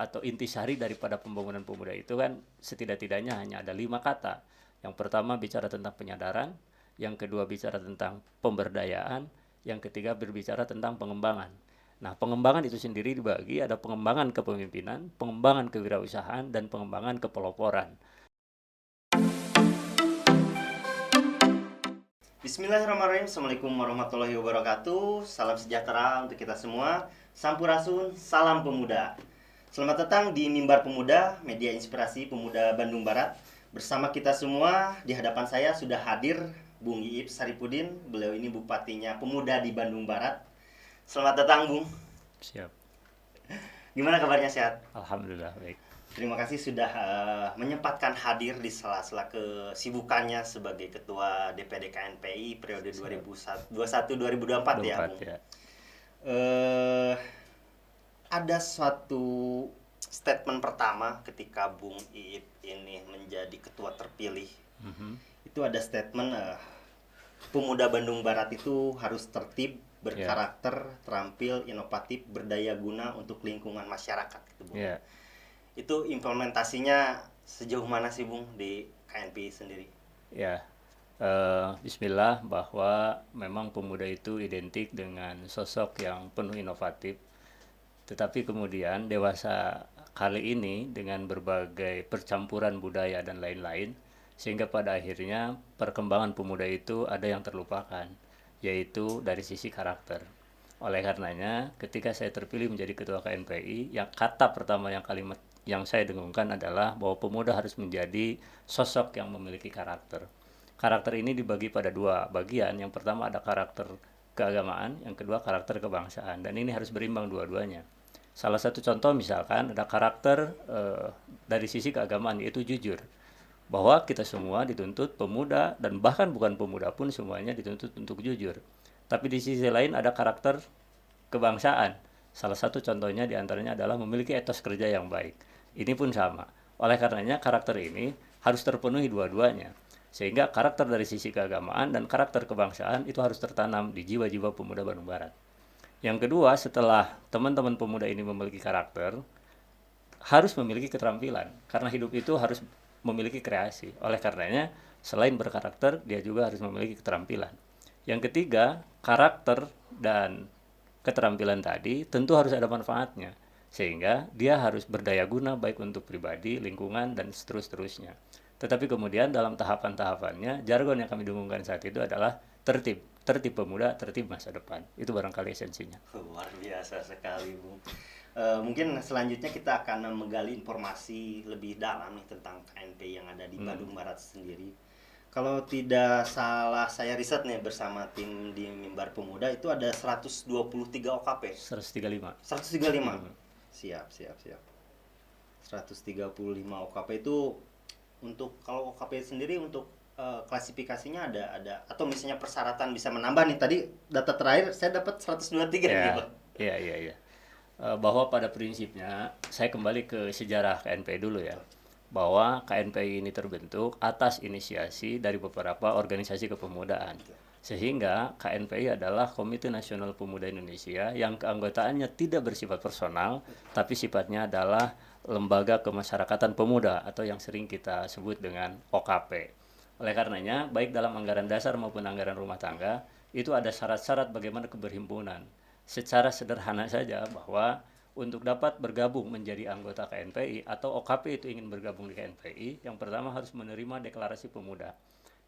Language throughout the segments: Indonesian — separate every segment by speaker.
Speaker 1: atau intisari daripada pembangunan pemuda itu kan setidak-tidaknya hanya ada 5 kata. Yang pertama bicara tentang penyadaran, yang kedua bicara tentang pemberdayaan, yang ketiga berbicara tentang pengembangan. Nah, pengembangan itu sendiri dibagi ada pengembangan kepemimpinan, pengembangan kewirausahaan, dan pengembangan kepeloporan.
Speaker 2: Bismillahirrahmanirrahim. Assalamualaikum warahmatullahi wabarakatuh. Salam sejahtera untuk kita semua. Sampurasun, salam pemuda. Selamat datang di Mimbar Pemuda, media inspirasi pemuda Bandung Barat. Bersama kita semua, di hadapan saya sudah hadir Bung Iip Saripudin. Beliau ini bupatinya pemuda di Bandung Barat. Selamat datang, Bung.
Speaker 1: Siap.
Speaker 2: Gimana kabarnya, sehat?
Speaker 1: Alhamdulillah baik.
Speaker 2: Terima kasih sudah menyempatkan hadir di sela-sela kesibukannya sebagai Ketua DPD KNPI periode 2021-2024 ya, Bung.
Speaker 1: Ya.
Speaker 2: Eh, ada suatu statement pertama ketika Bung Iip ini menjadi ketua terpilih. Itu ada statement pemuda Bandung Barat itu harus tertib, berkarakter, terampil, inovatif, berdaya guna untuk lingkungan masyarakat, gitu, Bung. Itu implementasinya sejauh mana sih, Bung, di KNPI sendiri?
Speaker 1: Ya, bismillah, bahwa memang pemuda itu identik dengan sosok yang penuh inovatif. Tetapi kemudian dewasa kali ini dengan berbagai percampuran budaya dan lain-lain, sehingga pada akhirnya perkembangan pemuda itu ada yang terlupakan, yaitu dari sisi karakter. Oleh karenanya, ketika saya terpilih menjadi ketua KNPI, yang kata pertama yang kalimat yang saya dengungkan adalah bahwa pemuda harus menjadi sosok yang memiliki karakter. Karakter ini dibagi pada dua bagian. Yang pertama ada karakter keagamaan, yang kedua karakter kebangsaan, dan ini harus berimbang dua-duanya. Salah satu contoh misalkan ada karakter dari sisi keagamaan, yaitu jujur. Bahwa kita semua dituntut, pemuda dan bahkan bukan pemuda pun semuanya dituntut untuk jujur. Tapi di sisi lain ada karakter kebangsaan. Salah satu contohnya diantaranya adalah memiliki etos kerja yang baik. Ini pun sama. Oleh karenanya karakter ini harus terpenuhi dua-duanya. Sehingga karakter dari sisi keagamaan dan karakter kebangsaan itu harus tertanam di jiwa-jiwa pemuda Bandung Barat. Yang kedua, setelah teman-teman pemuda ini memiliki karakter, harus memiliki keterampilan. Karena hidup itu harus memiliki kreasi. Oleh karenanya, selain berkarakter, dia juga harus memiliki keterampilan. Yang ketiga, karakter dan keterampilan tadi tentu harus ada manfaatnya. Sehingga dia harus berdaya guna baik untuk pribadi, lingkungan, dan seterusnya. Tetapi kemudian dalam tahapan-tahapannya, jargon yang kami dengungkan saat itu adalah tertib. Tertib pemuda, tertib masa depan. Itu barangkali esensinya.
Speaker 2: Luar biasa sekali, Bung. Mungkin selanjutnya kita akan menggali informasi lebih dalam nih tentang KNPI yang ada di Bandung Barat sendiri. Kalau tidak salah saya riset nih bersama tim di Mimbar Pemuda itu ada 123 OKP.
Speaker 1: 135.
Speaker 2: 135. Siap. 135 OKP itu untuk kalau OKP sendiri untuk klasifikasinya ada atau misalnya persyaratan bisa menambah nih. Tadi data terakhir saya dapat 123 gitu.
Speaker 1: Iya. Bahwa pada prinsipnya saya kembali ke sejarah KNPI dulu ya. Bahwa KNPI ini terbentuk atas inisiasi dari beberapa organisasi kepemudaan. Sehingga KNPI adalah Komite Nasional Pemuda Indonesia yang keanggotaannya tidak bersifat personal, tapi sifatnya adalah lembaga kemasyarakatan pemuda atau yang sering kita sebut dengan OKP. Oleh karenanya, baik dalam anggaran dasar maupun anggaran rumah tangga, itu ada syarat-syarat bagaimana keberhimpunan. Secara sederhana saja bahwa untuk dapat bergabung menjadi anggota KNPI atau OKP itu ingin bergabung di KNPI, yang pertama harus menerima deklarasi pemuda.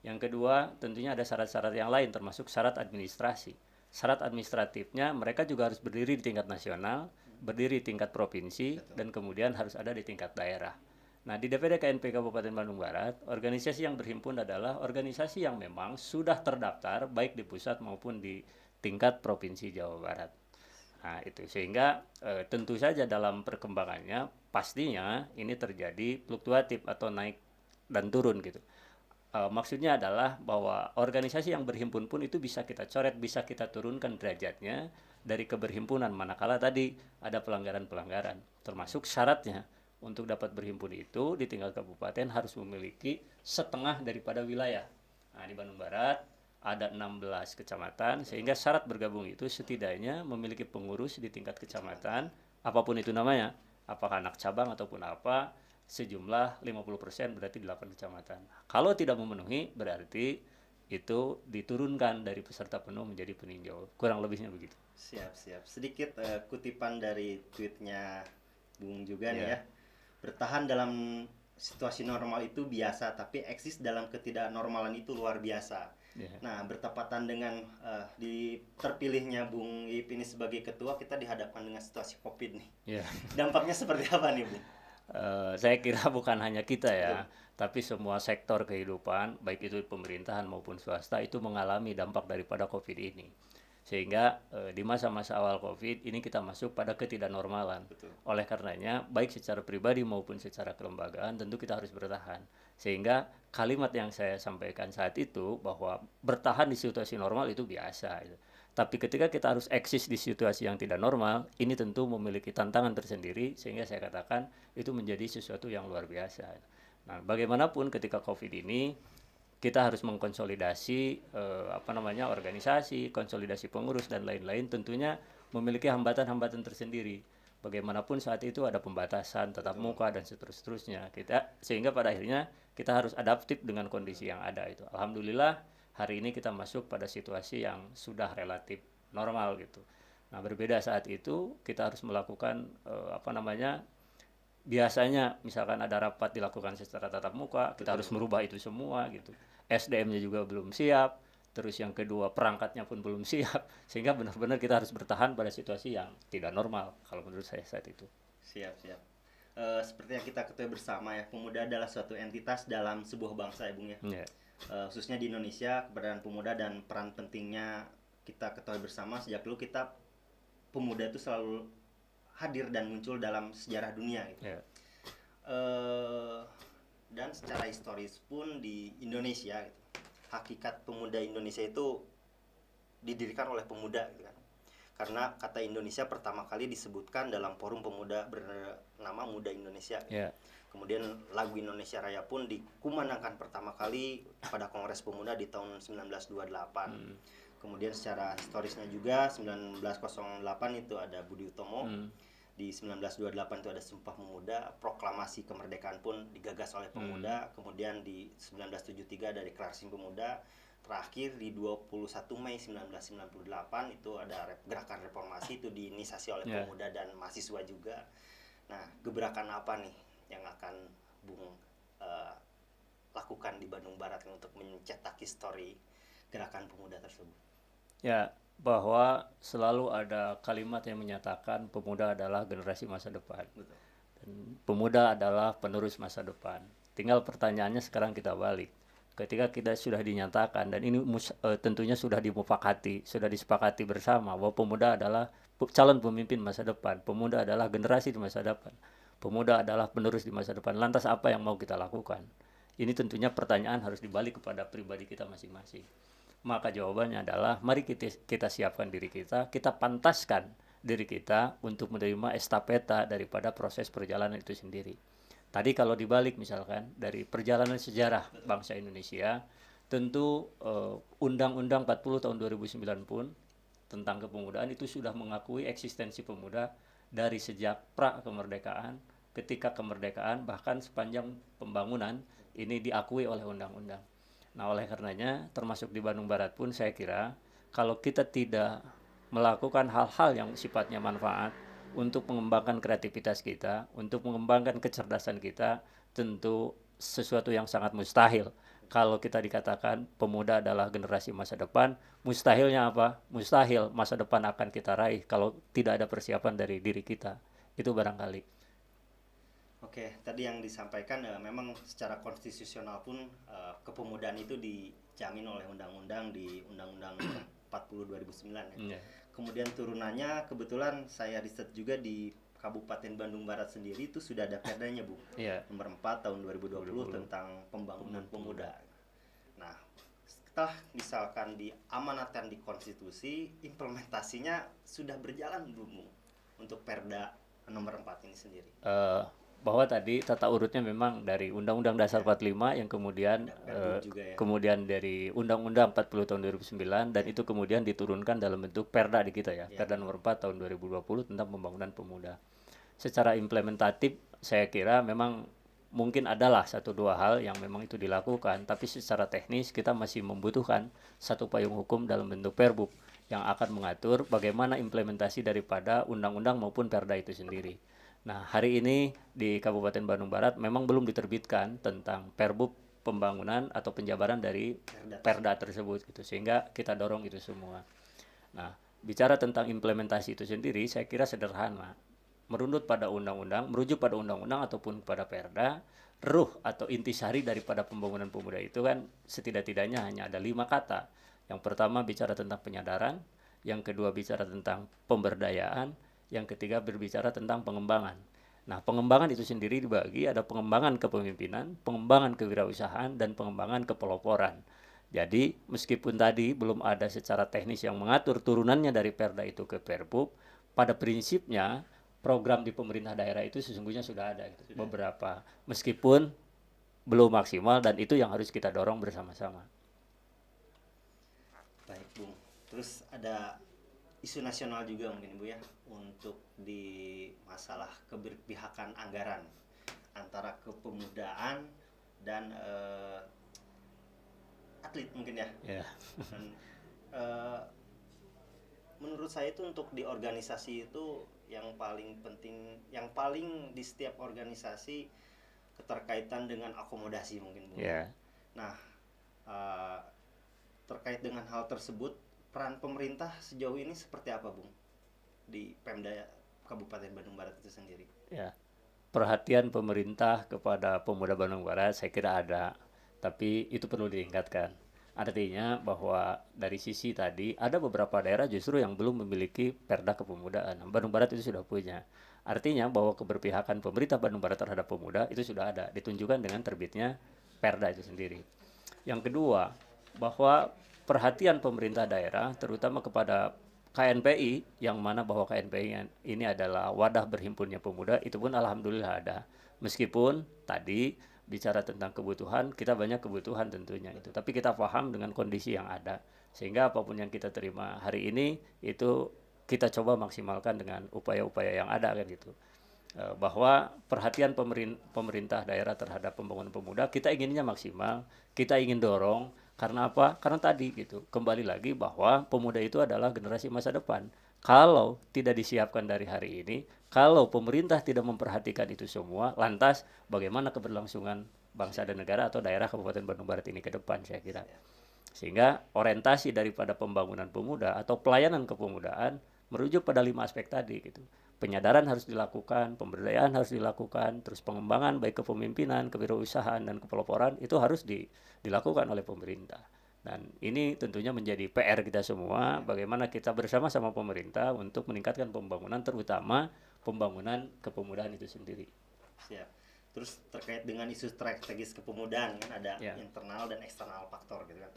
Speaker 1: Yang kedua, tentunya ada syarat-syarat yang lain termasuk syarat administrasi. Syarat administratifnya mereka juga harus berdiri di tingkat nasional, berdiri di tingkat provinsi, dan kemudian harus ada di tingkat daerah. Nah, di DPD KNPI Kabupaten Bandung Barat, organisasi yang berhimpun adalah organisasi yang memang sudah terdaftar baik di pusat maupun di tingkat provinsi Jawa Barat. Nah, itu sehingga tentu saja dalam perkembangannya pastinya ini terjadi fluktuatif atau naik dan turun gitu. Maksudnya adalah bahwa organisasi yang berhimpun pun itu bisa kita coret, bisa kita turunkan derajatnya dari keberhimpunan manakala tadi ada pelanggaran-pelanggaran, termasuk syaratnya untuk dapat berhimpun itu di tingkat kabupaten harus memiliki setengah daripada wilayah. Nah, di Bandung Barat ada 16 kecamatan, sehingga syarat bergabung itu setidaknya memiliki pengurus di tingkat kecamatan, apapun itu namanya, apakah anak cabang ataupun apa, sejumlah 50% berarti 8 kecamatan. Kalau tidak memenuhi berarti itu diturunkan dari peserta penuh menjadi peninjau. Kurang lebihnya begitu.
Speaker 2: Siap, siap. Sedikit kutipan dari tweetnya Bung juga nih
Speaker 1: Ya.
Speaker 2: ya. Bertahan dalam situasi normal itu biasa, tapi eksis dalam ketidaknormalan itu luar biasa.
Speaker 1: Ya.
Speaker 2: Nah, bertepatan dengan di terpilihnya Bung Ip ini sebagai ketua, kita dihadapkan dengan situasi COVID nih.
Speaker 1: Ya.
Speaker 2: Dampaknya seperti apa nih, Bung?
Speaker 1: Saya kira bukan hanya kita ya,
Speaker 2: Betul.
Speaker 1: tapi semua sektor kehidupan, baik itu pemerintahan maupun swasta, itu mengalami dampak daripada COVID ini. Sehingga di masa-masa awal COVID ini kita masuk pada ketidaknormalan.
Speaker 2: Betul.
Speaker 1: Oleh karenanya, baik secara pribadi maupun secara kelembagaan, tentu kita harus bertahan. Sehingga kalimat yang saya sampaikan saat itu bahwa bertahan di situasi normal itu biasa. Tapi ketika kita harus eksis di situasi yang tidak normal, ini tentu memiliki tantangan tersendiri, sehingga saya katakan itu menjadi sesuatu yang luar biasa. Nah, bagaimanapun ketika COVID ini kita harus mengkonsolidasi organisasi, konsolidasi pengurus dan lain-lain, tentunya memiliki hambatan-hambatan tersendiri. Bagaimanapun saat itu ada pembatasan tatap muka dan seterusnya. Sehingga pada akhirnya kita harus adaptif dengan kondisi yang ada itu. Alhamdulillah hari ini kita masuk pada situasi yang sudah relatif normal gitu. Nah, berbeda saat itu kita harus melakukan biasanya misalkan ada rapat dilakukan secara tatap muka, kita harus merubah itu semua gitu. SDM-nya juga belum siap, terus yang kedua perangkatnya pun belum siap, sehingga benar-benar kita harus bertahan pada situasi yang tidak normal kalau menurut saya saat itu.
Speaker 2: Siap, siap. Seperti yang kita ketahui bersama ya, pemuda adalah suatu entitas dalam sebuah bangsa ya, Bung ya.
Speaker 1: Yeah.
Speaker 2: Khususnya di Indonesia, keberadaan pemuda dan peran pentingnya kita ketahui bersama. Sejak dulu kita pemuda itu selalu hadir dan muncul dalam sejarah dunia gitu.
Speaker 1: Yeah.
Speaker 2: Dan secara historis pun di Indonesia gitu, hakikat pemuda Indonesia itu didirikan oleh pemuda gitu kan. Karena kata Indonesia pertama kali disebutkan dalam forum pemuda bernama Muda Indonesia.
Speaker 1: Yeah.
Speaker 2: Kemudian lagu Indonesia Raya pun dikumandangkan pertama kali pada Kongres Pemuda di tahun 1928. Kemudian secara historisnya juga 1908 itu ada Budi Utomo. Di 1928 itu ada Sumpah Pemuda, proklamasi kemerdekaan pun digagas oleh pemuda. Kemudian di 1973 ada Deklarasi Pemuda. Terakhir di 21 Mei 1998 itu ada gerakan reformasi, itu diinisiasi oleh pemuda dan mahasiswa juga. Nah, gebrakan apa nih yang akan Bung lakukan di Bandung Barat untuk mencetak histori gerakan pemuda tersebut?
Speaker 1: Ya, bahwa selalu ada kalimat yang menyatakan pemuda adalah generasi masa depan.
Speaker 2: Betul.
Speaker 1: Dan pemuda adalah penerus masa depan. Tinggal pertanyaannya sekarang kita balik. Ketika kita sudah dinyatakan, dan ini tentunya sudah dimufakati, sudah disepakati bersama bahwa pemuda adalah calon pemimpin masa depan, pemuda adalah generasi di masa depan, pemuda adalah penerus di masa depan. Lantas apa yang mau kita lakukan? Ini tentunya pertanyaan harus dibalik kepada pribadi kita masing-masing. Maka jawabannya adalah mari kita siapkan diri kita pantaskan diri kita untuk menerima estafeta daripada proses perjalanan itu sendiri. Tadi kalau dibalik misalkan dari perjalanan sejarah bangsa Indonesia, tentu Undang-Undang 40 tahun 2009 pun tentang kepemudaan itu sudah mengakui eksistensi pemuda dari sejak pra-kemerdekaan, ketika kemerdekaan, bahkan sepanjang pembangunan ini diakui oleh undang-undang. Nah, oleh karenanya termasuk di Bandung Barat pun saya kira kalau kita tidak melakukan hal-hal yang sifatnya manfaat untuk mengembangkan kreativitas kita, untuk mengembangkan kecerdasan kita, tentu sesuatu yang sangat mustahil. Kalau kita dikatakan pemuda adalah generasi masa depan, mustahilnya apa? Mustahil masa depan akan kita raih kalau tidak ada persiapan dari diri kita. Itu barangkali.
Speaker 2: Oke, tadi yang disampaikan memang secara konstitusional pun kepemudaan itu dijamin oleh undang-undang di Undang-Undang 40 2009 ya.
Speaker 1: Yeah.
Speaker 2: Kemudian turunannya kebetulan saya riset juga di Kabupaten Bandung Barat sendiri itu sudah ada perdanya, Bu.
Speaker 1: Yeah.
Speaker 2: Nomor 4 tahun 2020 tentang pembangunan pemuda. Nah, setelah misalkan diamanatkan di konstitusi, implementasinya sudah berjalan belum untuk Perda nomor 4 ini sendiri?
Speaker 1: Bahwa tadi tata urutnya memang dari Undang-Undang Dasar 45 yang kemudian kemudian dari Undang-Undang 40 tahun 2009 dan itu kemudian diturunkan dalam bentuk Perda di kita ya. Perda nomor 4 tahun 2020 tentang pembangunan pemuda. secara implementatif saya kira memang mungkin adalah satu dua hal yang memang itu dilakukan, tapi secara teknis kita masih membutuhkan satu payung hukum dalam bentuk Perbub yang akan mengatur bagaimana implementasi daripada undang-undang maupun Perda itu sendiri. Nah, hari ini di Kabupaten Bandung Barat memang belum diterbitkan tentang Perbub pembangunan atau penjabaran dari Perda tersebut gitu, sehingga kita dorong itu semua. Nah, bicara tentang implementasi itu sendiri saya kira sederhana, merundut pada undang-undang, merujuk pada undang-undang ataupun pada Perda. Ruh atau intisari daripada pembangunan pemuda itu kan setidak-tidaknya hanya ada 5 kata. Yang pertama bicara tentang penyadaran, yang kedua bicara tentang pemberdayaan, yang ketiga berbicara tentang pengembangan. Nah, pengembangan itu sendiri dibagi ada pengembangan kepemimpinan, pengembangan kewirausahaan, dan pengembangan kepeloporan. Jadi, meskipun tadi belum ada secara teknis yang mengatur turunannya dari Perda itu ke Perbub, pada prinsipnya program di pemerintah daerah itu sesungguhnya sudah ada gitu, beberapa, meskipun belum maksimal, dan itu yang harus kita dorong bersama-sama.
Speaker 2: Baik Bung, terus ada isu nasional juga mungkin Bu ya, untuk di masalah keberpihakan anggaran antara kepemudaan dan atlet mungkin ya.
Speaker 1: Ya.
Speaker 2: Dan menurut saya itu untuk di organisasi itu yang paling penting, yang paling di setiap organisasi keterkaitan dengan akomodasi mungkin Bu.
Speaker 1: Ya.
Speaker 2: Nah, terkait dengan hal tersebut, peran pemerintah sejauh ini seperti apa Bung di Pemda Kabupaten Bandung Barat itu sendiri?
Speaker 1: Ya, perhatian pemerintah kepada pemuda Bandung Barat saya kira ada, tapi itu perlu ditingkatkan. Artinya bahwa dari sisi tadi ada beberapa daerah justru yang belum memiliki Perda kepemudaan. Bandung Barat itu sudah punya. Artinya bahwa keberpihakan pemerintah Bandung Barat terhadap pemuda itu sudah ada, ditunjukkan dengan terbitnya Perda itu sendiri. Yang kedua, bahwa perhatian pemerintah daerah terutama kepada KNPI, yang mana bahwa KNPI ini adalah wadah berhimpunnya pemuda, itu pun alhamdulillah ada. Meskipun tadi bicara tentang kebutuhan, kita banyak kebutuhan tentunya itu, tapi kita paham dengan kondisi yang ada, sehingga apapun yang kita terima hari ini itu kita coba maksimalkan dengan upaya-upaya yang ada kan gitu. Bahwa perhatian pemerintah daerah terhadap pembangunan pemuda kita inginnya maksimal, kita ingin dorong. Karena apa? Karena tadi gitu, kembali lagi bahwa pemuda itu adalah generasi masa depan. Kalau tidak disiapkan dari hari ini, kalau pemerintah tidak memperhatikan itu semua, lantas bagaimana keberlangsungan bangsa dan negara atau daerah Kabupaten Bandung Barat ini ke depan, saya kira. Sehingga orientasi daripada pembangunan pemuda atau pelayanan kepemudaan merujuk pada 5 aspek tadi gitu. Penyadaran harus dilakukan, pemberdayaan harus dilakukan, terus pengembangan baik kepemimpinan, kewirausahaan, dan kepeloporan itu harus dilakukan oleh pemerintah. Dan ini tentunya menjadi PR kita semua, bagaimana kita bersama-sama pemerintah untuk meningkatkan pembangunan, terutama pembangunan kepemudaan itu sendiri.
Speaker 2: Siap. Terus terkait dengan isu strategis kepemudaan kan ada internal dan eksternal faktor gitu kan.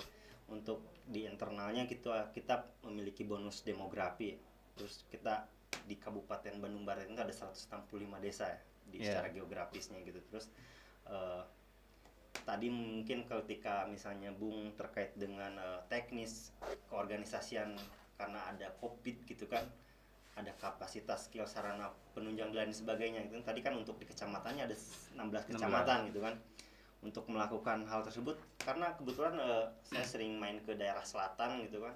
Speaker 2: Untuk di internalnya kita memiliki bonus demografi. Terus kita di Kabupaten Bandung Barat itu ada 165 desa ya, secara geografisnya gitu. Terus tadi mungkin ketika misalnya Bung terkait dengan teknis keorganisasian karena ada COVID gitu kan, ada kapasitas skill sarana penunjang dan sebagainya itu tadi kan untuk di kecamatannya ada 16 kecamatan gitu kan untuk melakukan hal tersebut. Karena kebetulan saya sering main ke daerah selatan gitu kan,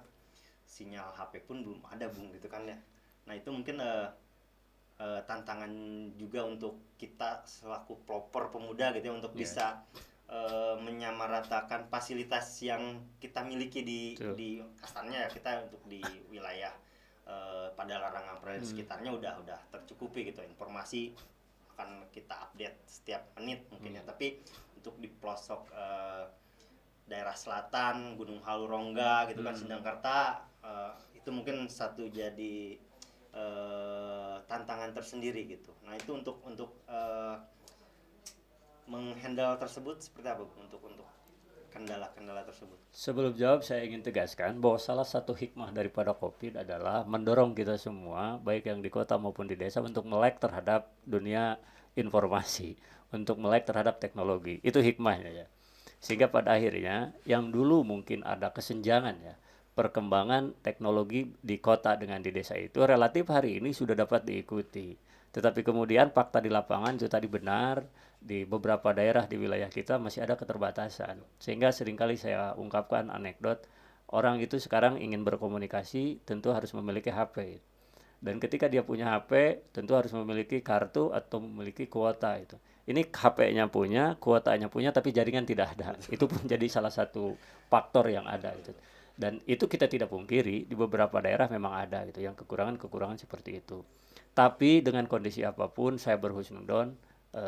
Speaker 2: sinyal HP pun belum ada Bung gitu kan ya. Nah itu mungkin tantangan juga untuk kita selaku pelopor pemuda gitu ya, untuk bisa menyamaratakan fasilitas yang kita miliki di kasarnya ya, kita untuk di wilayah pada larangan perairan sekitarnya udah tercukupi gitu, informasi akan kita update setiap menit mungkin ya. Tapi untuk di pelosok daerah selatan, Gunung Halurongga gitu kan, Sindangkarta, itu mungkin satu jadi tantangan tersendiri gitu. Nah itu untuk menghandle tersebut seperti apa untuk kendala-kendala tersebut?
Speaker 1: Sebelum jawab saya ingin tegaskan bahwa salah satu hikmah daripada COVID adalah mendorong kita semua baik yang di kota maupun di desa untuk melek terhadap dunia informasi, untuk melek terhadap teknologi. Itu hikmahnya ya. Sehingga pada akhirnya yang dulu mungkin ada kesenjangan ya, perkembangan teknologi di kota dengan di desa itu relatif hari ini sudah dapat diikuti. Tetapi kemudian fakta di lapangan itu tadi benar, di beberapa daerah di wilayah kita masih ada keterbatasan. Sehingga seringkali saya ungkapkan anekdot, orang itu sekarang ingin berkomunikasi tentu harus memiliki HP. Dan ketika dia punya HP, tentu harus memiliki kartu atau memiliki kuota itu. Ini HP-nya punya, kuotanya punya, tapi jaringan tidak ada. Itu pun jadi salah satu faktor yang ada itu. Dan itu kita tidak pungkiri, di beberapa daerah memang ada gitu, yang kekurangan-kekurangan seperti itu. Tapi dengan kondisi apapun, saya berhusnudon,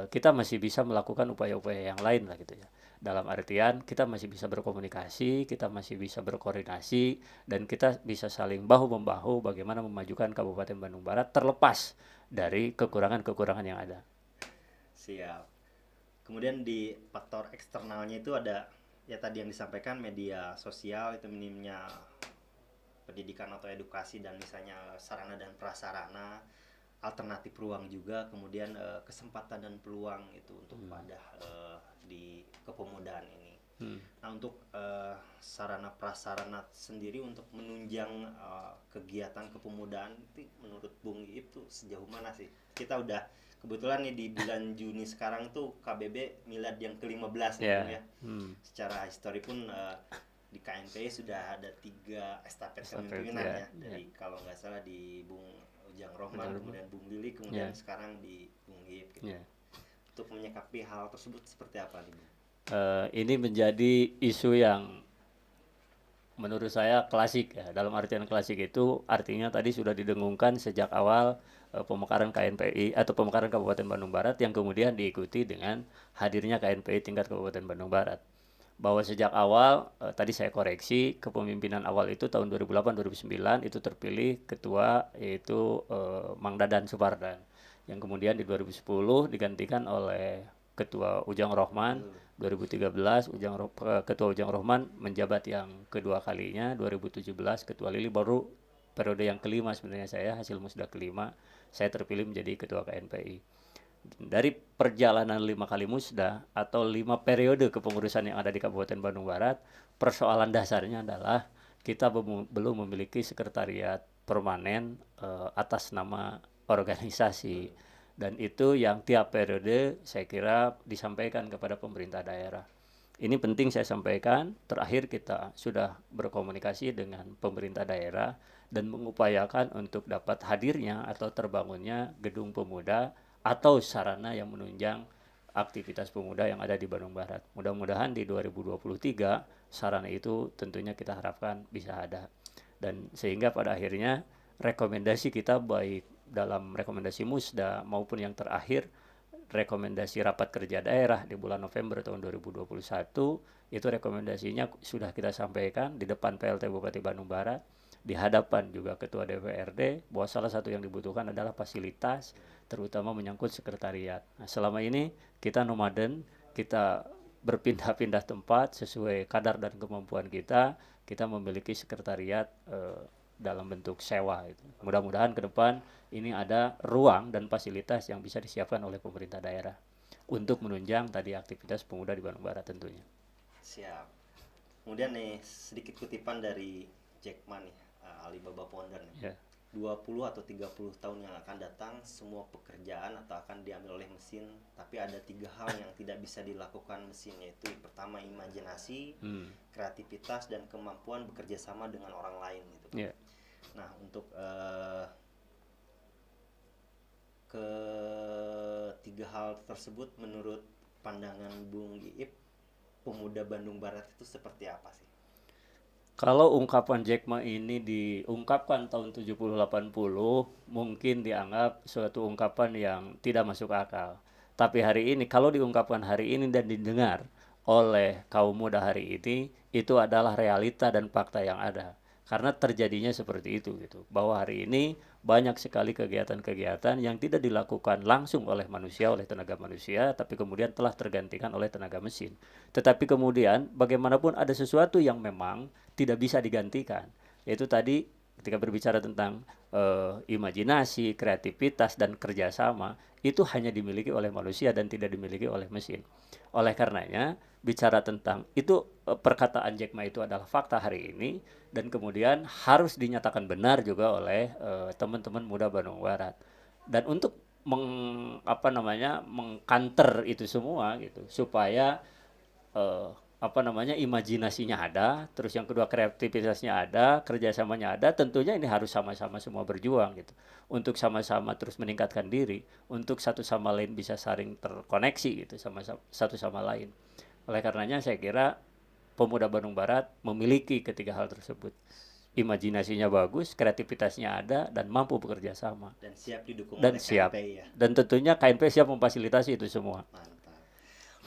Speaker 1: kita masih bisa melakukan upaya-upaya yang lain lah gitu ya. Dalam artian kita masih bisa berkomunikasi, kita masih bisa berkoordinasi, dan kita bisa saling bahu-membahu bagaimana memajukan Kabupaten Bandung Barat terlepas dari kekurangan-kekurangan yang ada.
Speaker 2: Siap. Kemudian di faktor eksternalnya itu ada ya tadi yang disampaikan media sosial itu minimnya pendidikan atau edukasi dan misalnya sarana dan prasarana, alternatif ruang juga, kemudian kesempatan dan peluang itu untuk pada di kepemudaan ini. Nah untuk sarana prasarana sendiri untuk menunjang kegiatan kepemudaan itu menurut Bung itu sejauh mana sih? Kita udah kebetulan nih di bulan Juni sekarang tuh KBB milad yang ke-15 ya. Secara histori pun di KNPI sudah ada 3 estafet kepemimpinan ya. Dari kalau nggak salah di Bung Ujang Rohman, kemudian Bung Lili, kemudian sekarang di Bung Yip gitu. Untuk menyikapi hal tersebut seperti apa nih, Bung?
Speaker 1: Ini menjadi isu yang menurut saya klasik ya. Dalam artian klasik itu artinya tadi sudah didengungkan sejak awal pemekaran KNPI atau pemekaran Kabupaten Bandung Barat, yang kemudian diikuti dengan hadirnya KNPI tingkat Kabupaten Bandung Barat. Bahwa sejak awal, tadi saya koreksi, kepemimpinan awal itu tahun 2008-2009 itu terpilih ketua yaitu Mang Dadan Supardan, yang kemudian di 2010 digantikan oleh ketua Ujang Rohman. 2013 ketua Ujang Rohman menjabat yang kedua kalinya. 2017 ketua Lili, baru periode yang kelima sebenarnya saya, hasil musda kelima, saya terpilih menjadi ketua KNPI. Dari perjalanan 5 kali musda atau 5 periode kepengurusan yang ada di Kabupaten Bandung Barat, persoalan dasarnya adalah kita belum memiliki sekretariat permanen atas nama organisasi, dan itu yang tiap periode saya kira disampaikan kepada pemerintah daerah. Ini penting saya sampaikan. Terakhir kita sudah berkomunikasi dengan pemerintah daerah dan mengupayakan untuk dapat hadirnya atau terbangunnya gedung pemuda atau sarana yang menunjang aktivitas pemuda yang ada di Bandung Barat. Mudah-mudahan di 2023 sarana itu tentunya kita harapkan bisa ada. Dan sehingga pada akhirnya rekomendasi kita baik dalam rekomendasi musda maupun yang terakhir rekomendasi rapat kerja daerah di bulan November tahun 2021, itu rekomendasinya sudah kita sampaikan di depan PLT Bupati Bandung Barat, di hadapan juga Ketua DPRD, bahwa salah satu yang dibutuhkan adalah fasilitas, terutama menyangkut sekretariat. Nah, selama ini kita nomaden, kita berpindah-pindah tempat sesuai kadar dan kemampuan kita memiliki sekretariat dalam bentuk sewa itu. Mudah-mudahan ke depan ini ada ruang dan fasilitas yang bisa disiapkan oleh pemerintah daerah untuk menunjang tadi aktivitas pemuda di Bandung Barat tentunya.
Speaker 2: Siap. Kemudian nih sedikit kutipan dari Jack Ma nih, Alibaba founder nih. 20 atau 30 tahun yang akan datang, semua pekerjaan atau akan diambil oleh mesin, tapi ada 3 hal yang tidak bisa dilakukan mesin, yaitu pertama imajinasi, kreativitas, dan kemampuan bekerja sama dengan orang lain gitu. Nah, untuk ketiga hal tersebut menurut pandangan Bung Iip, pemuda Bandung Barat itu seperti apa sih?
Speaker 1: Kalau ungkapan Jack Ma ini diungkapkan tahun 70-80, mungkin dianggap suatu ungkapan yang tidak masuk akal. Tapi hari ini, kalau diungkapkan hari ini dan didengar oleh kaum muda hari ini, itu adalah realita dan fakta yang ada. Karena terjadinya seperti itu gitu. Bahwa hari ini banyak sekali kegiatan-kegiatan yang tidak dilakukan langsung oleh manusia, oleh tenaga manusia, tapi kemudian telah tergantikan oleh tenaga mesin. Tetapi kemudian bagaimanapun ada sesuatu yang memang tidak bisa digantikan. Yaitu tadi ketika berbicara tentang imajinasi, kreativitas, dan kerjasama, itu hanya dimiliki oleh manusia dan tidak dimiliki oleh mesin. Oleh karenanya, bicara tentang itu, perkataan Jack Ma itu adalah fakta hari ini, dan kemudian harus dinyatakan benar juga oleh teman-teman muda Bandung Barat. Dan untuk mengkanter itu semua gitu supaya eh, imajinasinya ada, terus yang kedua kreativitasnya ada, kerjasamanya ada. Tentunya ini harus sama-sama semua berjuang gitu untuk sama-sama terus meningkatkan diri, untuk satu sama lain bisa saling terkoneksi gitu sama satu sama lain. Oleh karenanya saya kira pemuda Bandung Barat memiliki ketiga hal tersebut. Imajinasinya bagus, kreativitasnya ada, dan mampu bekerja sama.
Speaker 2: Dan siap didukung
Speaker 1: Dan
Speaker 2: oleh
Speaker 1: siap.
Speaker 2: KNPI ya.
Speaker 1: Dan tentunya KNP siap memfasilitasi itu semua.
Speaker 2: Mantap.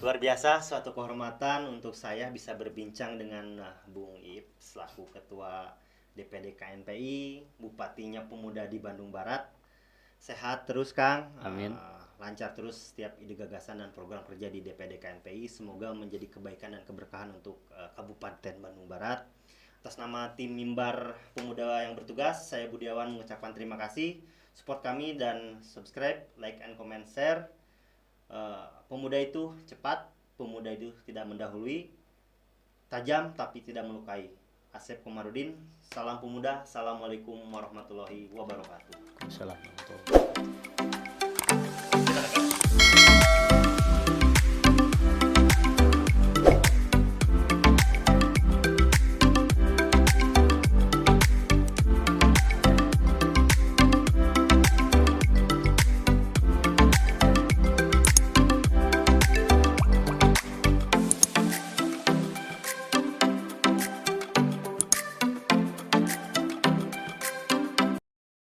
Speaker 2: Luar biasa, suatu kehormatan untuk saya bisa berbincang dengan Bung Ip selaku Ketua DPD KNPI, Bupatinya Pemuda di Bandung Barat. Sehat terus Kang.
Speaker 1: Amin.
Speaker 2: Lancar terus setiap ide gagasan dan program kerja di DPD KNPI. Semoga menjadi kebaikan dan keberkahan untuk Kabupaten Bandung Barat. Atas nama tim Mimbar Pemuda yang bertugas, saya Budiawan mengucapkan terima kasih. Support kami dan subscribe, like, and comment, share. Pemuda itu cepat, pemuda itu tidak mendahului, tajam tapi tidak melukai. Asep Komarudin, salam pemuda, assalamualaikum warahmatullahi wabarakatuh.
Speaker 1: Assalamualaikum warahmatullahi wabarakatuh.